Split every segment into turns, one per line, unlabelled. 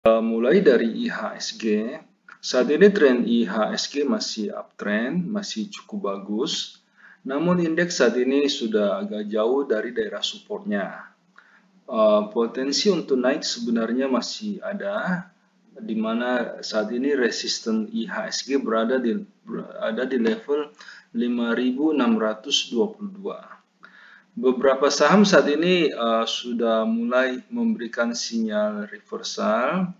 Mulai dari IHSG, saat ini tren IHSG masih uptrend, masih cukup bagus. Namun indeks saat ini sudah agak jauh dari daerah supportnya. Potensi untuk naik sebenarnya masih ada, di mana saat ini resisten IHSG berada di level 5.622. Beberapa saham saat ini sudah mulai memberikan sinyal reversal,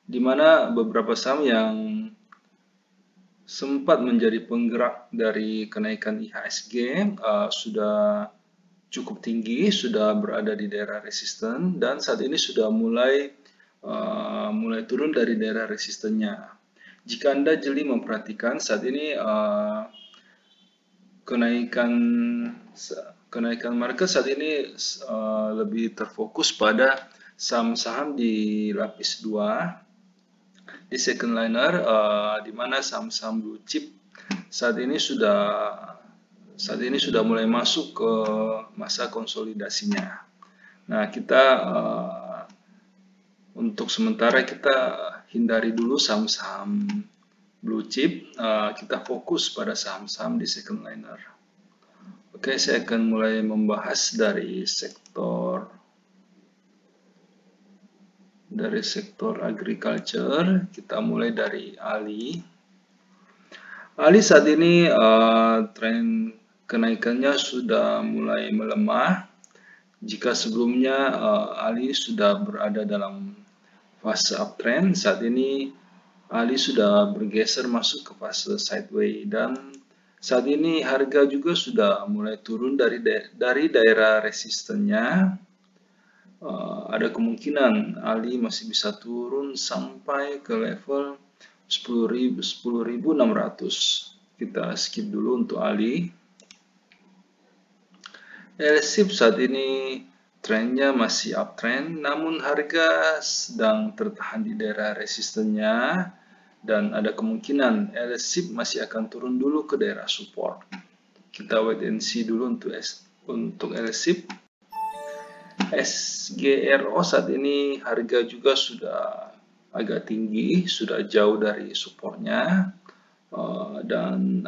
di mana beberapa saham yang sempat menjadi penggerak dari kenaikan IHSG sudah cukup tinggi, sudah berada di daerah resisten, dan saat ini sudah mulai turun dari daerah resistennya. Jika Anda jeli memperhatikan, saat ini kenaikan market saat ini lebih terfokus pada saham-saham di lapis 2, di second liner, di mana saham-saham blue chip saat ini sudah mulai masuk ke masa konsolidasinya. Nah, untuk sementara kita hindari dulu saham-saham blue chip, kita fokus pada saham-saham di second liner. Oke, saya akan mulai membahas dari sektor agriculture. Kita mulai dari Ali. Ali saat ini tren kenaikannya sudah mulai melemah. Jika sebelumnya Ali sudah berada dalam fase uptrend, saat ini Ali sudah bergeser masuk ke fase sideways, dan saat ini harga juga sudah mulai turun dari daerah resistennya. Ada kemungkinan Ali masih bisa turun sampai ke level 10.600. Kita skip dulu untuk Ali. LSIP saat ini trennya masih uptrend, namun harga sedang tertahan di daerah resistennya, dan ada kemungkinan LSIP masih akan turun dulu ke daerah support. Kita wait and see dulu untuk LSIP. SGRO saat ini harga juga sudah agak tinggi, sudah jauh dari supportnya, dan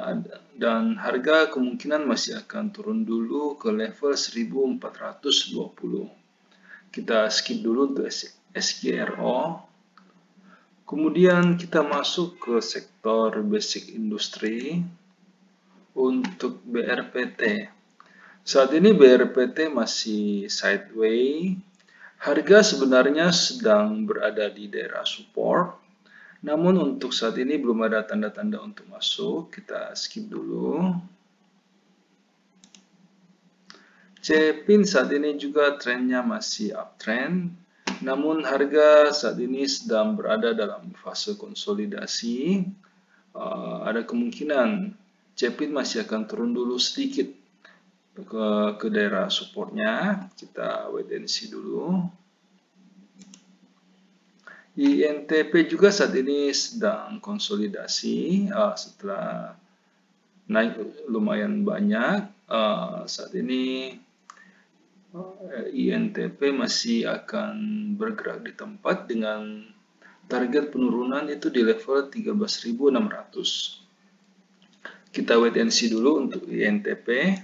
harga kemungkinan masih akan turun dulu ke level 1420. Kita skip dulu untuk SGRO. Kemudian kita masuk ke sektor basic industry. Untuk BRPT, saat ini BRPT masih sideways. Harga sebenarnya sedang berada di daerah support, namun untuk saat ini belum ada tanda-tanda untuk masuk. Kita skip dulu. CPIN saat ini juga trennya masih uptrend, namun harga saat ini sedang berada dalam fase konsolidasi. Ada kemungkinan CPIN masih akan turun dulu sedikit ke daerah supportnya. Kita wait and see dulu. INTP juga saat ini sedang konsolidasi setelah naik lumayan banyak. Saat ini INTP masih akan bergerak di tempat dengan target penurunan itu di level 13.600. Kita wait and see dulu untuk INTP.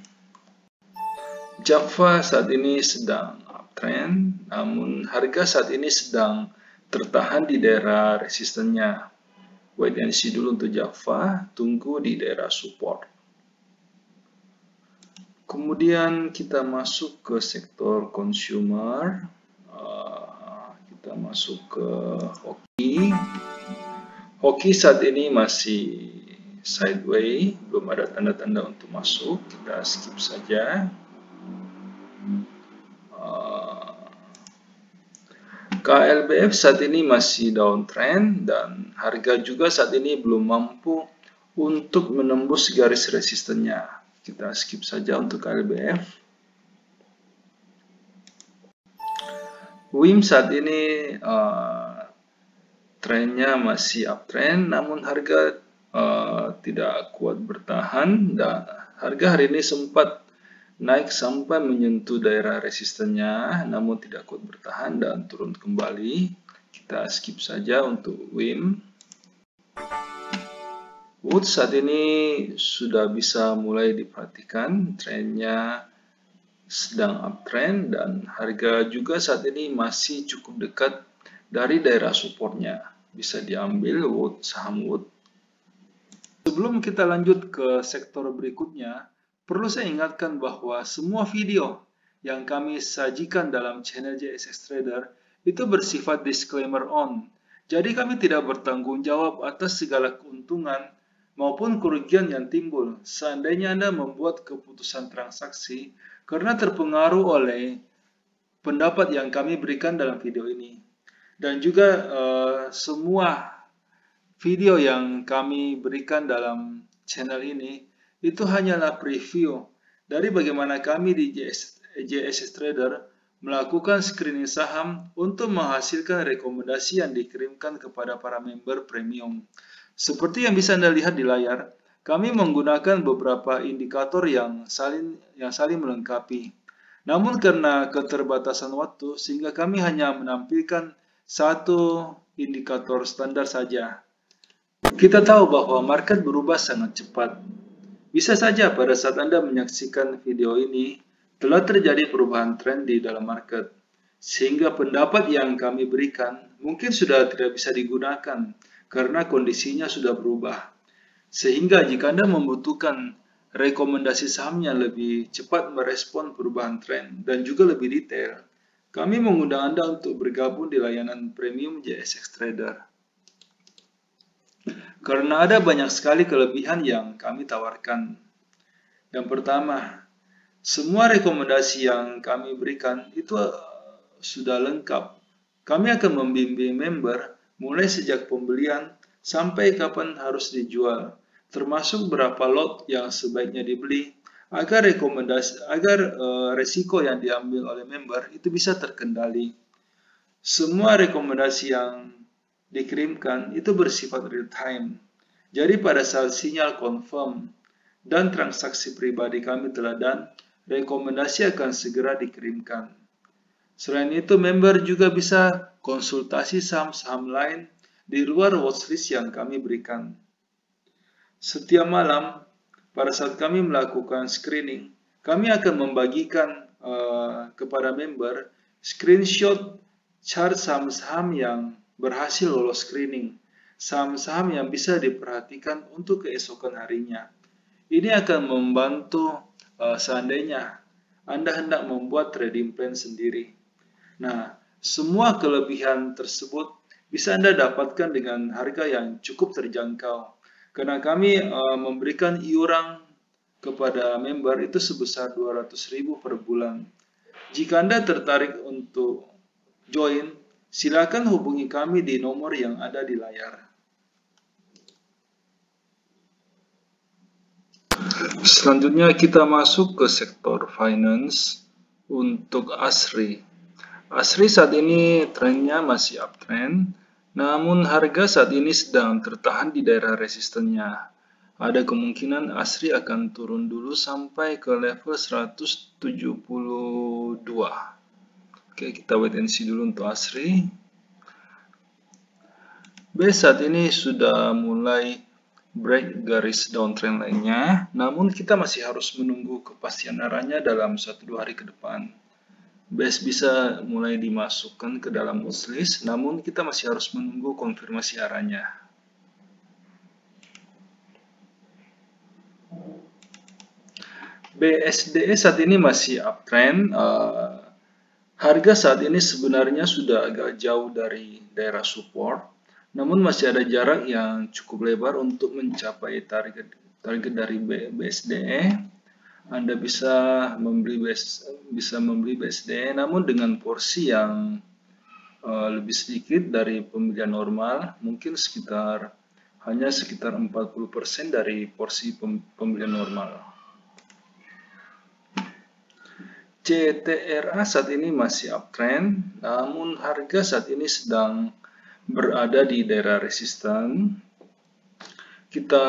Java saat ini sedang uptrend, namun harga saat ini sedang tertahan di daerah resistennya. Wait and see dulu untuk Java, tunggu di daerah support. Kemudian kita masuk ke sektor consumer. Kita masuk ke Hoki. Hoki saat ini masih sideways, belum ada tanda-tanda untuk masuk. Kita skip saja. KLBF saat ini masih downtrend, dan harga juga saat ini belum mampu untuk menembus garis resistennya. Kita skip saja untuk KLBF. WIM saat ini trennya masih uptrend, namun harga tidak kuat bertahan, dan harga hari ini sempat naik sampai menyentuh daerah resistennya, namun tidak kuat bertahan dan turun kembali. Kita skip saja untuk WIM. Wood saat ini sudah bisa mulai diperhatikan, trennya sedang uptrend dan harga juga saat ini masih cukup dekat dari daerah supportnya. Bisa diambil saham Wood. Sebelum kita lanjut ke sektor berikutnya, perlu saya ingatkan bahwa semua video yang kami sajikan dalam channel JSX Trader itu bersifat disclaimer on. Jadi kami tidak bertanggung jawab atas segala keuntungan maupun kerugian yang timbul seandainya Anda membuat keputusan transaksi karena terpengaruh oleh pendapat yang kami berikan dalam video ini. Dan juga semua video yang kami berikan dalam channel ini itu hanyalah preview dari bagaimana kami di JSX Trader melakukan screening saham untuk menghasilkan rekomendasi yang dikirimkan kepada para member premium. Seperti yang bisa Anda lihat di layar, kami menggunakan beberapa indikator yang saling melengkapi. Namun karena keterbatasan waktu, sehingga kami hanya menampilkan satu indikator standar saja. Kita tahu bahwa market berubah sangat cepat. Bisa saja pada saat Anda menyaksikan video ini, telah terjadi perubahan tren di dalam market. Sehingga pendapat yang kami berikan mungkin sudah tidak bisa digunakan karena kondisinya sudah berubah. Sehingga jika Anda membutuhkan rekomendasi saham yang lebih cepat merespon perubahan tren dan juga lebih detail, kami mengundang Anda untuk bergabung di layanan premium JSX Trader. Karena ada banyak sekali kelebihan yang kami tawarkan. Yang pertama, semua rekomendasi yang kami berikan itu sudah lengkap. Kami akan membimbing member mulai sejak pembelian sampai kapan harus dijual, termasuk berapa lot yang sebaiknya dibeli, agar resiko yang diambil oleh member itu bisa terkendali. Semua rekomendasi yang dikirimkan itu bersifat real time. Jadi pada saat sinyal confirm dan transaksi pribadi kami telah done, rekomendasi akan segera dikirimkan. Selain itu, member juga bisa konsultasi saham-saham lain di luar watchlist yang kami berikan. Setiap malam, pada saat kami melakukan screening, kami akan membagikan kepada member screenshot chart saham-saham yang berhasil lolos screening, saham-saham yang bisa diperhatikan untuk keesokan harinya. Ini akan membantu seandainya Anda hendak membuat trading plan sendiri. Nah, semua kelebihan tersebut bisa Anda dapatkan dengan harga yang cukup terjangkau. Karena kami memberikan iuran kepada member itu sebesar 200.000 per bulan. Jika Anda tertarik untuk join, silakan hubungi kami di nomor yang ada di layar. Selanjutnya kita masuk ke sektor finance untuk ASRI. ASRI saat ini trennya masih uptrend, namun harga saat ini sedang tertahan di daerah resistennya. Ada kemungkinan ASRI akan turun dulu sampai ke level 172. Oke, kita wait and see dulu untuk ASRI. BES saat ini sudah mulai break garis downtrend lainnya, namun kita masih harus menunggu kepastian arahnya dalam 1-2 hari ke depan. BES bisa mulai dimasukkan ke dalam watchlist, namun kita masih harus menunggu konfirmasi arahnya. BSDE saat ini masih uptrend. Harga saat ini sebenarnya sudah agak jauh dari daerah support, namun masih ada jarak yang cukup lebar untuk mencapai target dari BSDE. Anda bisa membeli BSDE, namun dengan porsi yang lebih sedikit dari pembelian normal, mungkin hanya sekitar 40% dari porsi pembelian normal. CTRA saat ini masih uptrend, namun harga saat ini sedang berada di daerah resisten. Kita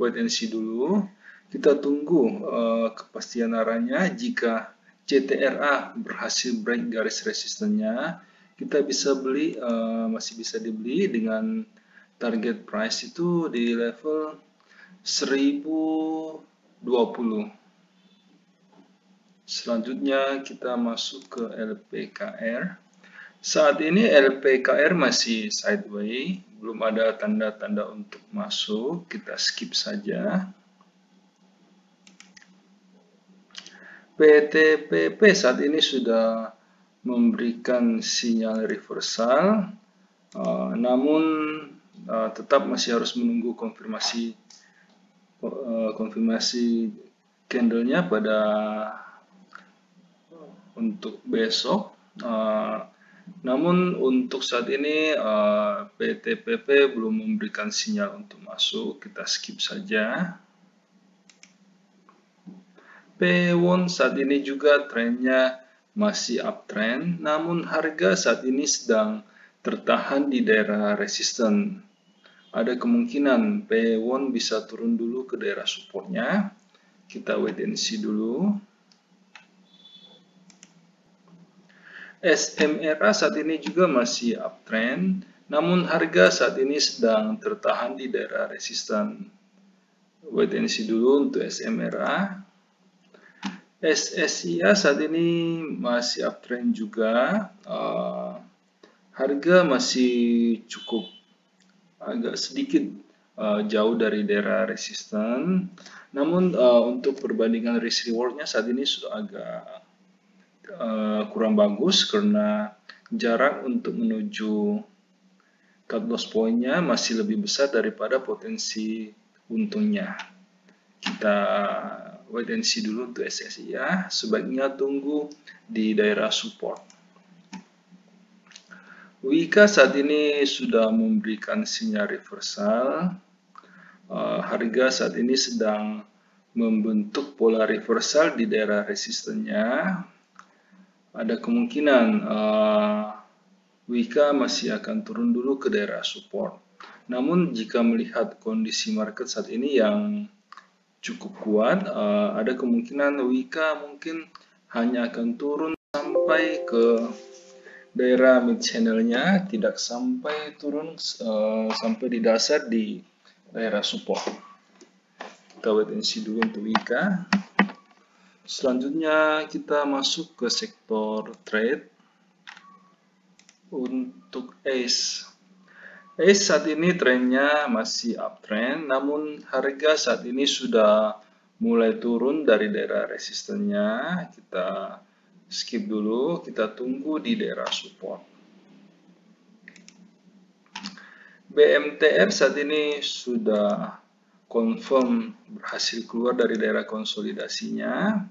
wait and see dulu. Kita tunggu kepastian arahnya. Jika CTRA berhasil break garis resistennya, kita bisa beli, masih bisa dibeli dengan target price itu di level 1020. Selanjutnya kita masuk ke LPKR. Saat ini LPKR masih sideways, belum ada tanda-tanda untuk masuk, kita skip saja. PTPP saat ini sudah memberikan sinyal reversal, namun tetap masih harus menunggu konfirmasi candlenya pada untuk besok. Namun untuk saat ini PTPP belum memberikan sinyal untuk masuk, kita skip saja. P1 saat ini juga trennya masih uptrend, namun harga saat ini sedang tertahan di daerah resisten. Ada kemungkinan P1 bisa turun dulu ke daerah supportnya. Kita wait and see dulu. SMRA saat ini juga masih uptrend, namun harga saat ini sedang tertahan di daerah resisten. Wait and see dulu untuk SMRA. SSIA saat ini masih uptrend juga, harga masih cukup agak sedikit jauh dari daerah resisten, namun untuk perbandingan risk rewardnya saat ini sudah agak kurang bagus karena jarak untuk menuju cut loss point-nya masih lebih besar daripada potensi untungnya. Kita wait and see dulu untuk SSI ya, sebaiknya tunggu di daerah support. Wika saat ini sudah memberikan sinyal reversal, harga saat ini sedang membentuk pola reversal di daerah resistennya. Ada kemungkinan Wika masih akan turun dulu ke daerah support. Namun jika melihat kondisi market saat ini yang cukup kuat, ada kemungkinan Wika mungkin hanya akan turun sampai ke daerah mid channelnya, tidak sampai turun sampai di dasar di daerah support. Kita wait and see dulu untuk Wika. Selanjutnya kita masuk ke sektor trade. Untuk ACE saat ini trennya masih uptrend, namun harga saat ini sudah mulai turun dari daerah resistennya. Kita skip dulu, kita tunggu di daerah support. BMTR saat ini sudah confirm berhasil keluar dari daerah konsolidasinya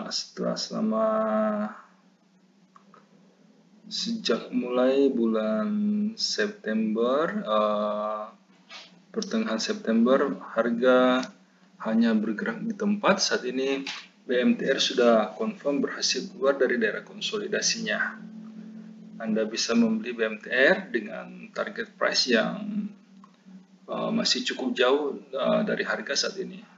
setelah selama sejak mulai bulan September, pertengahan September, harga hanya bergerak di tempat. Saat ini BMTR sudah confirm berhasil keluar dari daerah konsolidasinya. Anda bisa membeli BMTR dengan target price yang masih cukup jauh dari harga saat ini.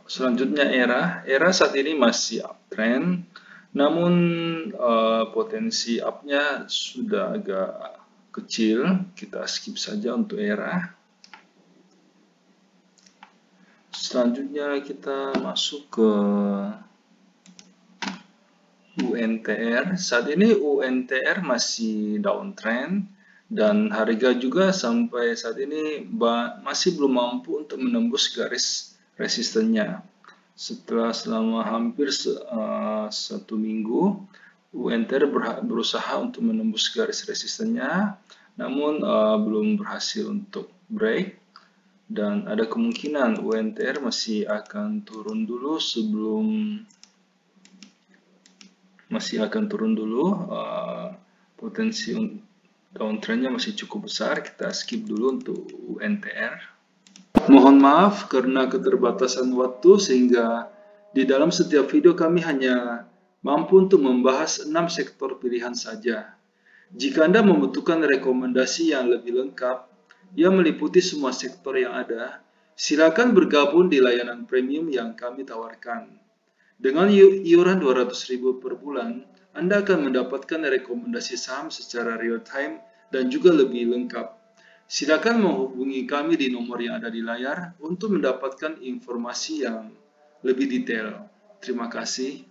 Selanjutnya ERA saat ini masih uptrend, namun potensi up-nya sudah agak kecil. Kita skip saja untuk ERA. Selanjutnya kita masuk ke UNTR. Saat ini UNTR masih downtrend dan harga juga sampai saat ini masih belum mampu untuk menembus garis resistennya. Setelah selama hampir satu minggu, UNTR berusaha untuk menembus garis resistennya, namun belum berhasil untuk break. Dan ada kemungkinan UNTR masih akan turun dulu potensi downtrendnya masih cukup besar. Kita skip dulu untuk UNTR. Mohon maaf karena keterbatasan waktu sehingga di dalam setiap video kami hanya mampu untuk membahas 6 sektor pilihan saja. Jika Anda membutuhkan rekomendasi yang lebih lengkap yang meliputi semua sektor yang ada, Silakan bergabung di layanan premium yang kami tawarkan. Dengan iuran 200.000 per bulan, Anda akan mendapatkan rekomendasi saham secara real-time dan juga lebih lengkap. Silakan menghubungi kami di nomor yang ada di layar untuk mendapatkan informasi yang lebih detail. Terima kasih.